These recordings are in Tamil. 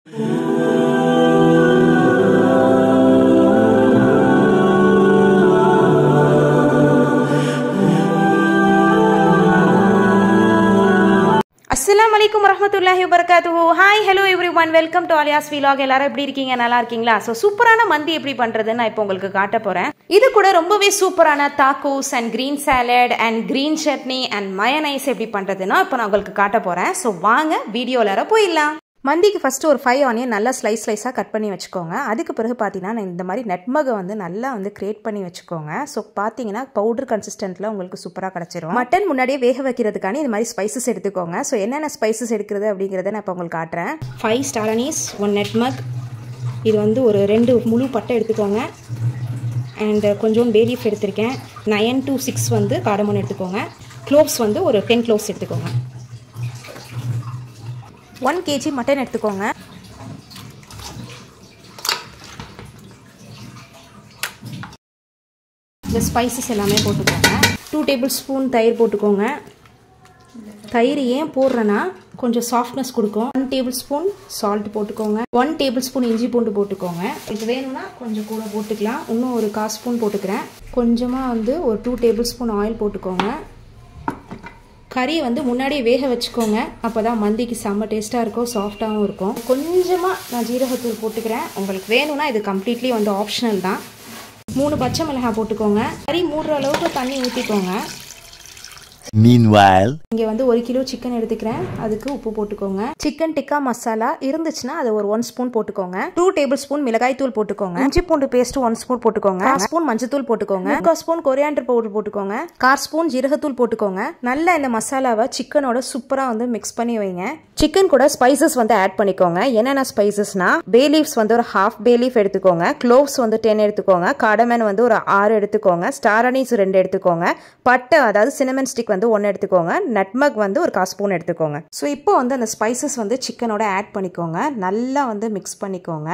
Assalamualaikum warahmatullahi wabarakatuh. Hi, hello everyone. Welcome to Alia's vlog. எல்லாரும் எப்படி இருக்கீங்க? நல்லா இருக்கீங்களா? சோ சூப்பரான மந்தி எப்படி பண்றதுன்னு நான் இப்போ உங்களுக்கு காட்ட போறேன். இது கூட ரொம்பவே சூப்பரான tacos and green salad and green chutney and mayonnaise எப்படி பண்றதுன்னா இப்போ நான் உங்களுக்கு காட்ட போறேன். சோ வாங்க வீடியோல போயிடலாம். மந்திக்கு ஃபர்ஸ்ட் ஒரு 5 ஆனியன் நல்லா ஸ்லைஸா கட் பண்ணி வச்சுக்கோங்க. அதுக்கு பிறகு பார்த்தீங்கன்னா இந்த மாதிரி நட்மகை வந்து நல்லா வந்து கிரியேட் பண்ணி வச்சுக்கோங்க. ஸோ பார்த்தீங்கன்னா பவுடர் கன்சிஸ்டன்ட்ல உங்களுக்கு சூப்பராக கிடைச்சிரும். மட்டன் முன்னாடியே வேக வைக்கிறதுக்கான இது மாதிரி ஸ்பைசஸ் எடுத்துக்கோங்க. ஸோ என்னென்ன ஸ்பைசஸ் எடுக்கிறது அப்படிங்கிறத நான் இப்போ உங்களுக்கு காட்டுறேன். 5 ஸ்டார் அனீஸ், 1 நட்மக், இது வந்து ஒரு 2 முழு பட்டை எடுத்துக்கோங்க. அண்ட் கொஞ்சம் பே லீஃப் எடுத்திருக்கேன். 9 to 6 வந்து காடமோன் எடுத்துக்கோங்க. க்ளோவ்ஸ் வந்து ஒரு 10 க்ளோவ்ஸ் எடுத்துக்கோங்க. 1 kg மட்டன் எடுத்துக்கோங்க. இந்த ஸ்பைசஸ் எல்லாமே போட்டுக்கோங்க. 2 டேபிள் ஸ்பூன் தயிர் போட்டுக்கோங்க. தயிர் ஏன் போடுறேன்னா கொஞ்சம் சாஃப்ட்னஸ் கொடுக்கும். 1 டேபிள் ஸ்பூன் சால்ட் போட்டுக்கோங்க. 1 டேபிள் ஸ்பூன் இஞ்சி பூண்டு போட்டுக்கோங்க. இது வேணும்னா கொஞ்சம் கூட போட்டுக்கலாம். இன்னும் ஒரு 1/4 ஸ்பூன் போட்டுக்கிறேன். கொஞ்சமாக வந்து ஒரு 2 டேபிள் ஸ்பூன் ஆயில் போட்டுக்கோங்க. கறி வந்து முன்னாடியே வேக வச்சுக்கோங்க. அப்போ தான் மந்திக்கு செம்ம டேஸ்ட்டாக இருக்கும், சாஃப்டாகவும் இருக்கும். கொஞ்சமாக நான் ஜீரகத்தூள் போட்டுக்கிறேன். உங்களுக்கு வேணும்னா இது கம்ப்ளீட்லி வந்து ஆப்ஷனல் தான். 3 பச்சை மிளகாய் போட்டுக்கோங்க. கறி மூடுற அளவுக்கு தண்ணி ஊற்றிக்கோங்க. Meanwhile, இங்கே வந்து 1 கிலோ சிக்கன் எடுத்துக்கிறேன். அதுக்கு உப்பு போட்டுக்கோங்க. சிக்கன் டிக்கா மசாலா இருந்துச்சுன்னா அதை ஒரு 1 ஸ்பூன் போட்டுக்கோங்க. 2 டேபிள் ஸ்பூன் மிளகாய் தூள் போட்டுக்கோங்க. இஞ்சி பூண்டு பேஸ்ட் 1 ஸ்பூன் போட்டுக்கோங்க. 1 ஸ்பூன் மஞ்சத்தூள் போட்டுக்கோங்க. 1 ஸ்பூன் கொரியாண்டர் பவுடர் போட்டுக்கோங்க. 1/4 ஸ்பூன் ஜீரகத்தூள் போட்டுக்கோங்க. நல்லா இந்த மசாலாவை சிக்கனோட சூப்பராக வந்து மிக்ஸ் பண்ணி வைங்க. சிக்கன் கூட ஸ்பைசஸ் வந்து ஆட் பண்ணிக்கோங்க. என்னென்ன ஸ்பைசஸ்னா பே லீவ்ஸ் வந்து ஒரு 1/2 பே லீஃப் எடுத்துக்கோங்க. க்ளோவ்ஸ் வந்து 10 எடுத்துக்கோங்க. காடமன் வந்து ஒரு 6 எடுத்துக்கோங்க. ஸ்டார் அனீஸ் 2 எடுத்துக்கோங்க. பட்டை அதாவது சினமன் ஸ்டிக் வந்து 1 எடுத்துக்கோங்க. நட்மக் வந்து ஒரு 1/4 ஸ்பூன் எடுத்துக்கோங்க. ஸோ இப்போ வந்து அந்த ஸ்பைசஸ் வந்து சிக்கனோட ஆட் பண்ணிக்கோங்க. நல்லா வந்து மிக்ஸ் பண்ணிக்கோங்க.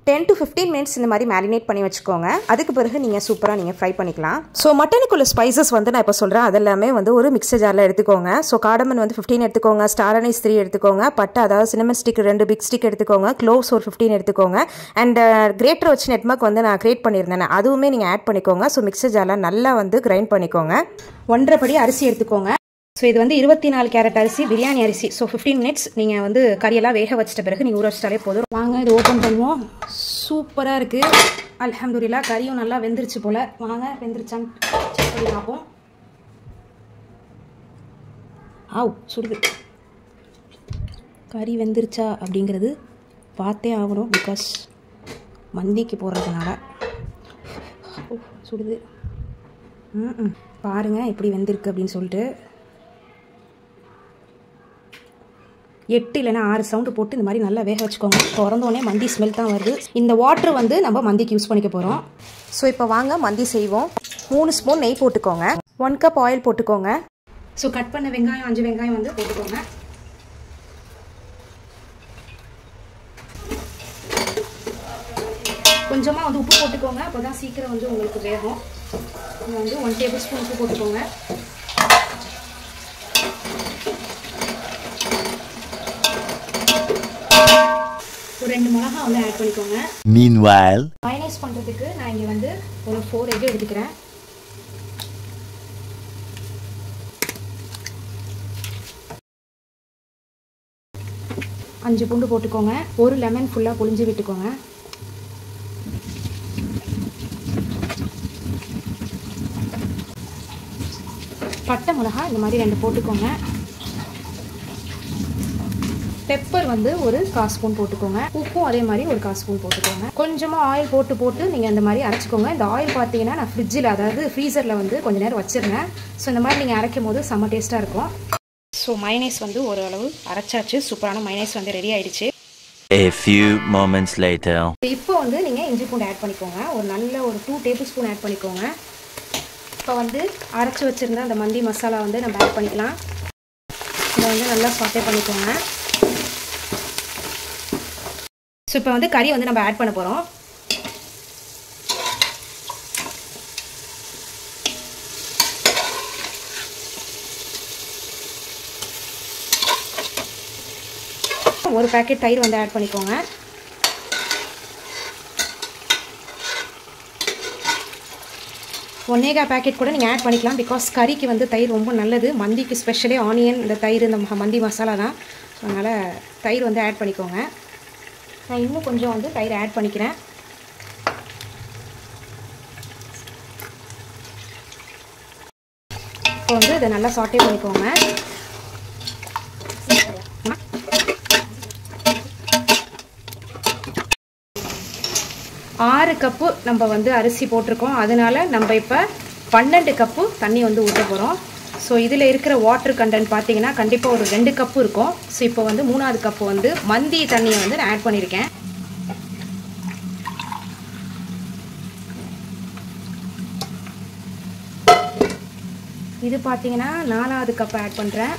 10 to 15 மினிட்ஸ் இந்த மாதிரி மேரினேட் பண்ணி வச்சுக்கோங்க. அதுக்கு பிறகு நீங்கள் சூப்பராக நீங்கள் ஃப்ரை பண்ணிக்கலாம். ஸோ மட்டனுக்குள்ள ஸ்பைசஸ் வந்து நான் இப்போ சொல்கிறேன். அதெல்லாமே வந்து ஒரு மிக்சர் ஜாரில் எடுத்துக்கோங்க. ஸோ காடமன் வந்து 15 எடுத்துக்கோங்க. ஸ்டார் அனீஸ் 3 எடுத்துக்கோங்க. பட்டை அதாவது சினமன் ஸ்டிக் 2 பிக் ஸ்டிக் எடுத்துக்கோங்க. க்ளோவ்ஸ் ஒரு 15 எடுத்துக்கோங்க. அண்ட் கிரேட்டர் வச்சு நெட்மக் வந்து நான் கிரியேட் பண்ணியிருந்தேன். அதுவுமே நீங்கள் ஆட் பண்ணிக்கோங்க. ஸோ மிக்சர் ஜாரில் நல்லா வந்து கிரைண்ட் பண்ணிக்கோங்க. 1.5 படி அரிசி எடுத்துக்கோங்க. ஸோ இது வந்து 24 கேரட் அரிசி, பிரியாணி அரிசி. ஸோ 15 மினிட்ஸ் நீங்கள் வந்து கறியெல்லாம் வேக வச்சிட்ட பிறகு நீங்கள் ஊற வச்சிட்டாலே போதும். வாங்க இது ஓப்பன் பண்ணுவோம். சூப்பராக இருக்குது. அல்ஹம்துலில்லாஹ் கறியும் நல்லா வெந்துருச்சு போல். வாங்க வெந்துருச்சான்னு செக் பண்ணி பார்ப்போம். சுடுது. கறி வெந்துருச்சா அப்படிங்கிறது பார்த்தே ஆகணும். பிகாஸ் மந்திக்கு போடுறதுனால சுடுது. பாருங்கள் எப்படி வெந்திருக்கு அப்படின்னு சொல்லிட்டு 8 இல்லைனா 6 சவுண்டு போட்டு இந்த மாதிரி நல்லா வேக வச்சுக்கோங்க. திறந்தோடனே மந்தி ஸ்மெல் தான் வருது. இந்த வாட்டர் வந்து நம்ம மந்திக்கு யூஸ் பண்ணிக்க போகிறோம். ஸோ இப்போ வாங்க மந்தி செய்வோம். 3 ஸ்பூன் நெய் போட்டுக்கோங்க. 1 கப் ஆயில் போட்டுக்கோங்க. ஸோ கட் பண்ண வெங்காயம் 5 வெங்காயம் வந்து போட்டுக்கோங்க. கொஞ்சமாக வந்து உப்பு போட்டுக்கோங்க. அப்போ தான் சீக்கிரம் வந்து உங்களுக்கு வேகும். இது வந்து 1 டேபிள் ஸ்பூன் உப்பு போட்டுக்கோங்க. ஒரு 2 மிளகா வந்து ஆட் பண்ணிக்கோங்க. meanwhile, மயோனைஸ் பண்ணுறதுக்கு நான் இங்கே வந்து ஒரு 4 எக் எடுத்துக்கிறேன். அஞ்சு பூண்டு போட்டுக்கோங்க. ஒரு லெமன் ஃபுல்லாக புழிஞ்சு விட்டுக்கோங்க. பட்டை மிளகா இந்த மாதிரி 2 போட்டுக்கோங்க. பெப்பர் வந்து ஒரு 1/4 ஸ்பூன் போட்டுக்கோங்க. உப்பும் அதே மாதிரி ஒரு 1/4 ஸ்பூன் போட்டுக்கோங்க. கொஞ்சமாக ஆயில் போட்டு நீங்கள் இந்த மாதிரி அரைச்சிக்கோங்க. இந்த ஆயில் பார்த்தீங்கன்னா நான் ஃப்ரிட்ஜில் அதாவது ஃப்ரீசரில் வந்து கொஞ்சம் நேரம் வச்சிருந்தேன். ஸோ இந்த மாதிரி நீங்கள் அரைக்கும் போது செம்ம டேஸ்ட்டாக இருக்கும். ஸோ மைனஸ் வந்து ஓரளவு அரைச்சாச்சு. சூப்பரான மைனஸ் வந்து ரெடி ஆயிடுச்சு. a few moments later, இப்போ வந்து நீங்கள் இஞ்சி பூண்டு ஆட் பண்ணிக்கோங்க. ஒரு நல்ல ஒரு 2 டேபிள் ஸ்பூன் ஆட் பண்ணிக்கோங்க. இப்போ வந்து அரைச்சி வச்சுருந்த அந்த மந்தி மசாலா வந்து நம்ம ஆட் பண்ணிக்கலாம். இதை வந்து நல்லா சாட்டே பண்ணிக்கோங்க. ஸோ இப்போ வந்து கறி வந்து நம்ம ஆட் பண்ண போகிறோம். ஒரு பேக்கெட் தயிர் வந்து ஆட் பண்ணிக்கோங்க. ஒன்னேகா பேக்கெட் கூட நீங்கள் ஆட் பண்ணிக்கலாம். பிகாஸ் கறிக்கு வந்து தயிர் ரொம்ப நல்லது. மந்திக்கு ஸ்பெஷலி ஆனியன், இந்த தயிர், இந்த மந்தி மசாலா தான். ஸோ அதனால் தயிர் வந்து ஆட் பண்ணிக்கோங்க. நான் இன்னும் கொஞ்சம் வந்து தயிர் ஆட் பண்ணிக்கிறேன். இப்போ வந்து இதை நல்லா சாட்டே பண்ணிக்கோங்க. 6 கப்பு நம்ம வந்து அரிசி போட்டிருக்கோம். அதனால நம்ம இப்போ 12 கப்பு தண்ணி வந்து ஊற்ற போகிறோம். ஸோ இதில் இருக்கிற வாட்டர் கண்டென்ட் பார்த்தீங்கன்னா கண்டிப்பாக ஒரு 2 கப்பு இருக்கும். ஸோ இப்போ வந்து 3வது கப்பு வந்து மந்தி தண்ணியை வந்து நான் ஆட் பண்ணியிருக்கேன். இது பார்த்தீங்கன்னா 4வது கப்பு ஆட் பண்ணுறேன்.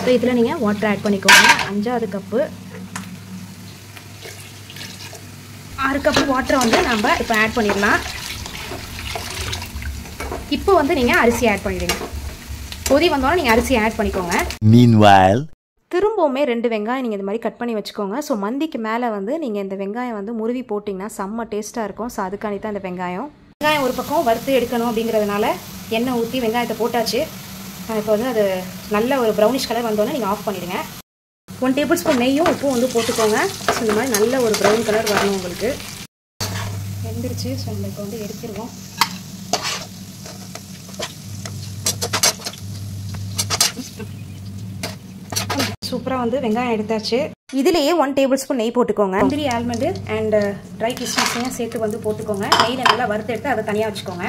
ஸோ இதில் நீங்கள் வாட்டர் ஆட் பண்ணிக்கோங்க. 5வது கப்பு. 6 கப்பு வாட்டரை வந்து நம்ம இப்போ ஆட் பண்ணிடலாம். இப்போ வந்து நீங்கள் அரிசி ஆட் பண்ணிடுங்க. கொதி வந்தோன்னா நீங்கள் அரிசி ஆட் பண்ணிக்கோங்க. Meanwhile, திரும்பவுமே 2 வெங்காயம் நீங்கள் இந்த மாதிரி கட் பண்ணி வச்சுக்கோங்க. ஸோ மந்திக்கு மேலே வந்து நீங்கள் இந்த வெங்காயம் வந்து முருவி போட்டிங்கன்னா செம்ம டேஸ்ட்டாக இருக்கும். ஸோ அதுக்காண்டி தான் இந்த வெங்காயம் ஒரு பக்கம் வறுத்து எடுக்கணும் அப்படிங்கிறதுனால எண்ணெய் ஊற்றி வெங்காயத்தை போட்டாச்சு. இப்போ வந்து அது நல்ல ஒரு ப்ரௌனிஷ் கலர் வந்தோன்னே நீங்கள் ஆஃப் பண்ணிவிடுங்க. 1 டேபிள் ஸ்பூன் நெய்யும் உப்பும் வந்து போட்டுக்கோங்க. ஸோ இந்த மாதிரி நல்ல ஒரு ப்ரௌன் கலர் வரணும் உங்களுக்கு. வெந்துருச்சு. ஸோ நம்ம இப்போ வந்து எடுத்துருவோம். சூப்பராக வந்து வெங்காயம் எடுத்தாச்சு. இதுலேயே 1 டேபிள் ஸ்பூன் நெய் போட்டுக்கோங்க. முந்திரி, ஆல்மண்டு அண்ட் ட்ரை கிஸ்மிஸையும் சேர்த்து வந்து போட்டுக்கோங்க. நெய்யில் நல்லா வறுத்து எடுத்து அதை தனியாக வச்சுக்கோங்க.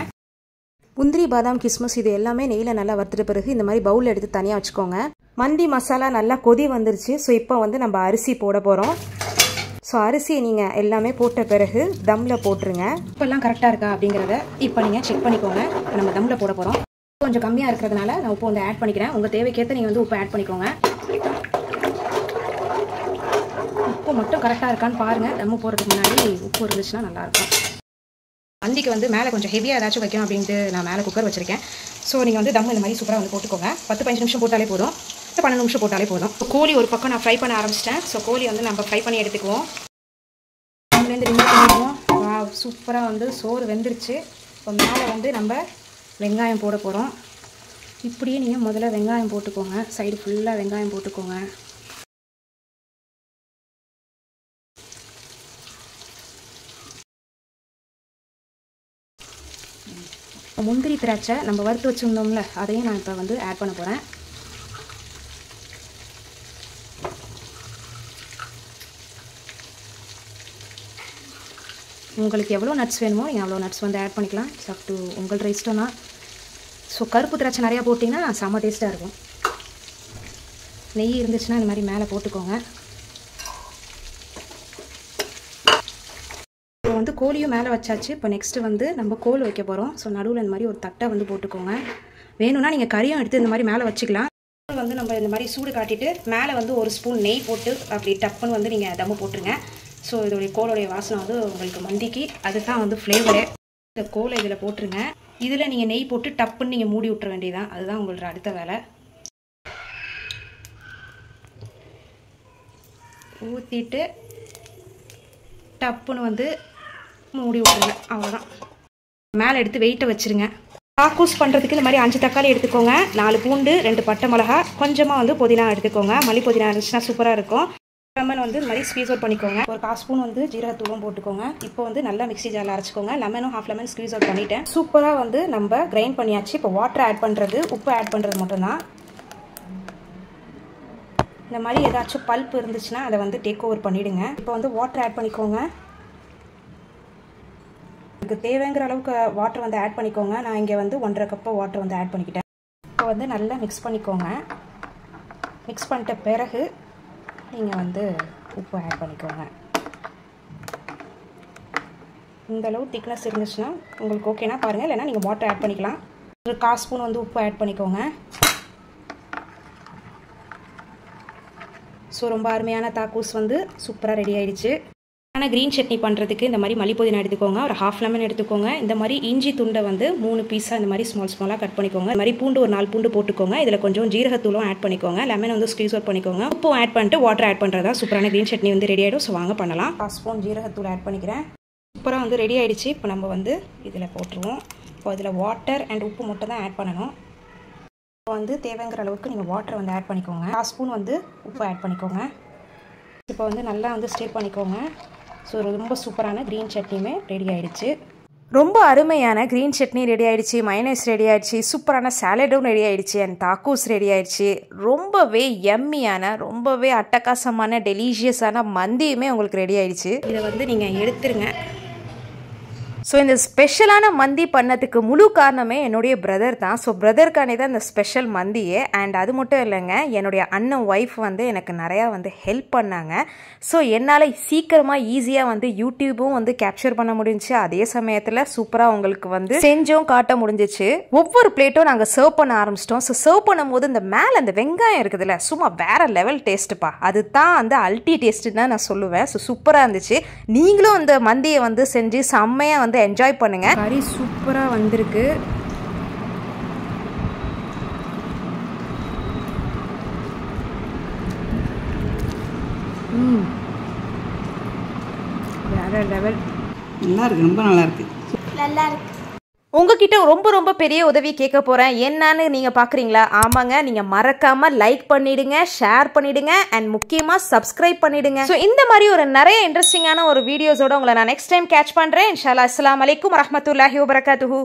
முந்திரி, பாதாம், கிஸ்மிஸ் இது எல்லாமே நெய்யில் நல்லா வறுத்துட்ட பிறகு இந்த மாதிரி பவுல் எடுத்து தனியாக வச்சுக்கோங்க. மந்தி மசாலா நல்லா கொதி வந்துருச்சு. ஸோ இப்போ வந்து நம்ம அரிசி போட போகிறோம். ஸோ அரிசியை நீங்கள் எல்லாமே போட்ட பிறகு தம்மில் போட்டுருங்க. இப்போல்லாம் கரெக்டாக இருக்கா அப்படிங்கிறத இப்போ நீங்கள் செக் பண்ணிக்கோங்க. நம்ம தம்மில் போட போகிறோம். கொஞ்சம் கம்மியாக இருக்கிறதுனால நான் உப்பு வந்து ஆட் பண்ணிக்கிறேன். உங்கள் தேவைக்கேற்ற நீங்கள் வந்து உப்பு ஆட் பண்ணிக்கோங்க. உப்பு மட்டும் கரெக்டாக இருக்கான்னு பாருங்கள். தம்மு போடுறதுக்கு முன்னாடி உப்பு இருந்துச்சுன்னா நல்லாயிருக்கும். மந்திக்கு வந்து மேலே கொஞ்சம் ஹெவியாக ஏதாச்சும் வைக்கணும் அப்படின்ட்டு நான் மேலே குக்கர் வச்சுருக்கேன். ஸோ நீங்கள் வந்து தம் இந்த மாதிரி சூப்பராக வந்து போட்டுக்கோங்க. 10-15 நிமிஷம் போட்டாலே போதும். 12 நிமிஷம் போட்டாலே போதும். கோழி ஒரு பக்கம் நான் ஃப்ரை பண்ண ஆரம்பிச்சிட்டேன். ஸோ கோழி வந்து நம்ம ஃப்ரை பண்ணி எடுத்துக்குவோம். அதுலேருந்து ரிமூவ் பண்ணிடுவோம். சூப்பராக வந்து சோறு வெந்துருச்சு. இப்போ மேலே வந்து நம்ம வெங்காயம் போட போகிறோம். இப்படியே நீங்கள் முதல்ல வெங்காயம் போட்டுக்கோங்க. சைடு ஃபுல்லாக வெங்காயம் போட்டுக்கோங்க. முந்திரி, திராட்சை நம்ம வறுத்து வச்சுருந்தோம்ல, அதையும் நான் இப்போ வந்து ஆட் பண்ண போகிறேன். உங்களுக்கு எவ்வளோ நட்ஸ் வேணுமோ நீங்கள் அவ்வளோ நட்ஸ் வந்து ஆட் பண்ணிக்கலாம். இட்ஸ் அப் டு உங்களோட இஷ்டம் தான். ஸோ கருப்பு திராட்சை நிறையா போட்டிங்கன்னா செம்ம டேஸ்ட்டாக இருக்கும். நெய் இருந்துச்சுன்னா இந்த மாதிரி மேலே போட்டுக்கோங்க. இப்போ வந்து கோழியும் மேலே வச்சாச்சு. இப்போ நெக்ஸ்ட்டு வந்து நம்ம கோல் வைக்க போகிறோம். ஸோ நடுவில் இந்த மாதிரி ஒரு தட்டை வந்து போட்டுக்கோங்க. வேணும்னா நீங்கள் கறியும் எடுத்து இந்த மாதிரி மேலே வச்சுக்கலாம். வந்து நம்ம இந்த மாதிரி சூடு காட்டிட்டு மேலே வந்து 1 ஸ்பூன் நெய் போட்டு அப்படி டப்புன்னு வந்து நீங்கள் தம்மு போட்டுருங்க. ஸோ இதோடைய கோலோடைய வாசனை வந்து உங்களுக்கு மந்திக்கு அதுதான் வந்து ஃப்ளேவரே. இந்த கோலை இதில் போட்டுருங்க. இதில் நீங்கள் நெய் போட்டு டப்புன்னு நீங்கள் மூடி விட்டுற வேண்டியதான். அதுதான் உங்களோட அடுத்த வேலை. ஊற்றிட்டு டப்புன்னு வந்து மூடி விட்டுருங்க. அவ்வளோதான். மேலே எடுத்து வெயிட்டை வச்சுருங்க. தாக்கூஸ் பண்ணுறதுக்கு இந்த மாதிரி 5 தக்காளி எடுத்துக்கோங்க. 4 பூண்டு, 2 பட்டை மிளகா, கொஞ்சமாக வந்து புதினா எடுத்துக்கோங்க. மல்லி புதினா இருந்துச்சுன்னா சூப்பராக இருக்கும். லெமன் வந்து இந்த மாதிரி ஸ்க்வீஸ் அவுட் பண்ணிக்கோங்க. ஒரு 1/4 ஸ்பூன் வந்து ஜீரகத்தூளும் போட்டுக்கோங்க. இப்போ வந்து நல்லா மிக்ஸி ஜாரில் அரைச்சிக்கோங்க. லெமனும் 1/2 லெமன் ஸ்க்வீஸ் அவுட் பண்ணிட்டேன். சூப்பராக வந்து நம்ம கிரைண்ட் பண்ணியாச்சு. இப்போ வாட்டர் ஆட் பண்ணுறது, உப்பு ஆட் பண்ணுறது மட்டும்தான். இந்த மாதிரி ஏதாச்சும் பல்ப் இருந்துச்சுன்னா அதை வந்து டேக் ஓவர் பண்ணிவிடுங்க. இப்போ வந்து வாட்டர் ஆட் பண்ணிக்கோங்க. இதுக்கு தேவைங்கிற அளவுக்கு வாட்டர் வந்து ஆட் பண்ணிக்கோங்க. நான் இங்கே வந்து 1.5 கப்பு வாட்டர் வந்து ஆட் பண்ணிக்கிட்டேன். இப்போ வந்து நல்லா மிக்ஸ் பண்ணிக்கோங்க. மிக்ஸ் பண்ணிட்ட பிறகு நீங்கள் வந்து உப்பு ஆட் பண்ணிக்கோங்க. இந்தளவு திக்னஸ் இருந்துச்சுன்னா உங்களுக்கு ஓகேனா பாருங்கள். இல்லைனா நீங்கள் வாட்டர் ஆட் பண்ணிக்கலாம். ஒரு 1/4 ஸ்பூன் வந்து உப்பு ஆட் பண்ணிக்கோங்க. ஸோ ரொம்ப அருமையான தாக்கூஸ் வந்து சூப்பராக ரெடி ஆயிடுச்சு. ஆனால் க்ரீன் சட்னி பண்ணுறதுக்கு இந்த மாதிரி மல்லிப்புதினா எடுத்துக்கோங்க, ஒரு ஹாஃப் லெமன் எடுத்துக்கோங்க. இந்த மாதிரி இஞ்சி துண்டை வந்து 3 பீஸாக இந்த மாதிரி ஸ்மாலாக கட் பண்ணிக்கோங்க. இந்த மாதிரி பூண்டு ஒரு 4 பூண்டு போட்டுக்கோங்க. இதில் கொஞ்சம் ஜீரகத்தூளும் ஆட் பண்ணிக்கோங்க. லெமன் வந்து ஸ்க்வீஸ் அவுட் பண்ணிக்கோங்க. உப்பும் ஆட் பண்ணிட்டு வாட்டர் ஆட் பண்ணுறதா சூப்பரான க்ரீன் சட்னி வந்து ரெடி ஆகிடும். ஸோ வாங்க பண்ணலாம். 1 ஸ்பூன் ஜீரகத்தூள் ஆட் பண்ணிக்கிறேன். சூப்பராக வந்து ரெடி ஆகிடுச்சு. இப்போ நம்ம வந்து இதில் போட்டுருவோம். இப்போ இதில் வாட்டர் அண்ட் உப்பு மட்டும் தான் ஆட் பண்ணணும். இப்போ வந்து தேவைங்கிற அளவுக்கு நீங்கள் வாட்டர் வந்து ஆட் பண்ணிக்கோங்க. 1 ஸ்பூன் வந்து உப்பு ஆட் பண்ணிக்கோங்க. இப்போ வந்து நல்லா வந்து ஸ்டே பண்ணிக்கோங்க. ஸோ ரொம்ப சூப்பரான க்ரீன் சட்னியுமே ரெடி ஆகிடுச்சு. ரொம்ப அருமையான க்ரீன் சட்னி ரெடி ஆகிடுச்சு, மைனஸ் ரெடி ஆகிடுச்சு, சூப்பரான சாலடும் ரெடி ஆகிடுச்சு, அண்ட் தாக்கூஸ் ரெடி ஆகிடுச்சு. ரொம்பவே எம்மியான, ரொம்பவே அட்டகாசமான, டெலிஷியஸான மந்தியுமே உங்களுக்கு ரெடி ஆகிடுச்சு. இதை வந்து நீங்கள் எடுத்துருங்க. ஸோ இந்த ஸ்பெஷலான மந்தி பண்ணதுக்கு முழு காரணமே என்னுடைய பிரதர் தான். ஸோ பிரதருக்கானே தான் இந்த ஸ்பெஷல் மந்தியே. அண்ட் அது மட்டும் இல்லைங்க, என்னுடைய அண்ணன் ஒய்ஃப் வந்து எனக்கு நிறையா வந்து ஹெல்ப் பண்ணாங்க. ஸோ என்னால் சீக்கிரமாக ஈஸியாக வந்து யூடியூப்பும் வந்து கேப்சர் பண்ண முடிஞ்சிச்சு. அதே சமயத்தில் சூப்பராக உங்களுக்கு வந்து செஞ்சும் காட்ட முடிஞ்சிச்சு. ஒவ்வொரு பிளேட்டும் நாங்கள் சர்வ் பண்ண ஆரம்பிச்சிட்டோம். ஸோ சர்வ் பண்ணும்போது இந்த மேலே அந்த வெங்காயம் இருக்குதுல்ல, சும்மா வேற லெவல் டேஸ்ட்டுப்பா. அதுதான் வந்து அல்டி டேஸ்ட்டுன்னு தான் நான் சொல்லுவேன். ஸோ சூப்பராக இருந்துச்சு. நீங்களும் இந்த மந்தியை வந்து செஞ்சு செம்மையாக வந்து என்ஜாய் பண்ணுங்க. கறி சூப்பரா வந்திருக்கு. வேற லெவல். நல்லா இருக்கு, ரொம்ப நல்லா இருக்கு. நல்லா இருக்கு. உங்ககிட்ட ரொம்ப பெரிய உதவி கேட்க போறேன். என்னன்னு நீங்க பாக்குறீங்களா? ஆமாங்க, நீங்க மறக்காம லைக் பண்ணிடுங்க, ஷேர் பண்ணிடுங்க, அண்ட் முக்கியமா சப்ஸ்கிரைப் பண்ணிடுங்க. ஸோ இந்த மாதிரி ஒரு நிறைய இன்ட்ரெஸ்டிங்கான ஒரு வீடியோஸோட உங்களை நான் நெக்ஸ்ட் டைம் கேட்ச் பண்றேன். இன்ஷா அல்லாஹ். அஸ்ஸலாமு அலைக்கும் வரஹ்மத்துல்லாஹி வபரகாத்துஹு.